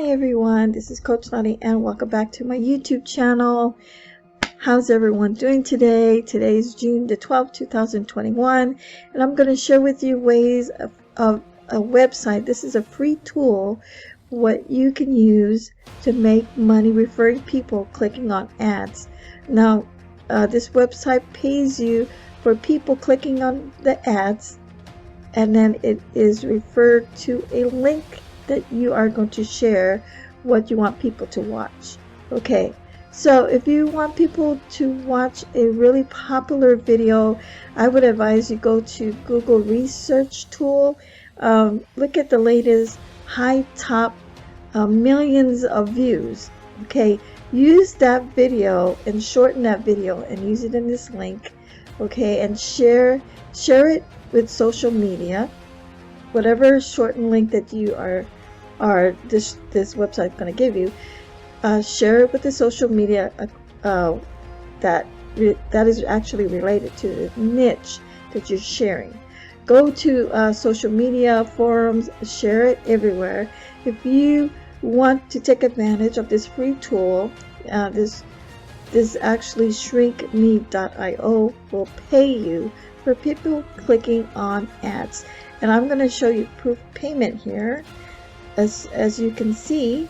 everyone, this is Coach Lottie and welcome back to my YouTube channel. How's everyone doing today? Today is June the 12th, 2021, and I'm going to share with you ways of a website. This is a free tool what you can use to make money referring people clicking on ads. Now this website pays you for people clicking on the ads, and then it is referred to a link that you are going to share what you want people to watch. Okay, so if you want people to watch a really popular video, I would advise you go to Google research tool. Look at the latest high top millions of views. Okay, use that video and shorten that video and use it in this link. Okay, and share it with social media, whatever shortened link that you are this website going to give you. Share it with the social media that is actually related to the niche that you're sharing. Go to social media forums, share it everywhere. If you want to take advantage of this free tool, this actually shrinkme.io will pay you for people clicking on ads, and I'm going to show you proof payment here. As you can see,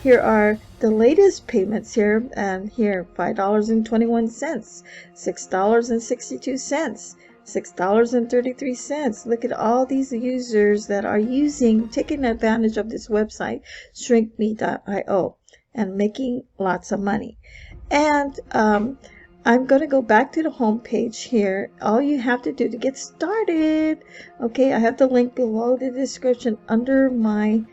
here are the latest payments here, and here $5.21, $6.62, $6.33. Look at all these users that are taking advantage of this website, shrinkme.io, and making lots of money. And I'm going to go back to the home page here. All you have to do to get started, okay, I have the link below the description under my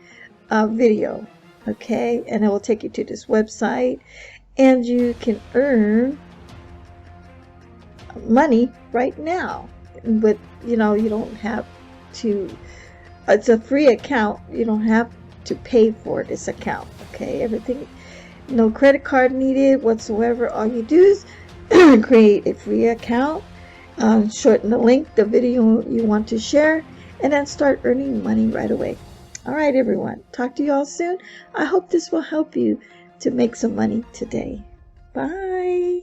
video, okay, and it will take you to this website, and you can earn money right now. But you don't have to, it's a free account, you don't have to pay for this account. Okay, everything, no credit card needed whatsoever. All you do is create a free account, shorten the link, the video you want to share, and then start earning money right away. All right, everyone, talk to you all soon. I hope this will help you to make some money today. Bye.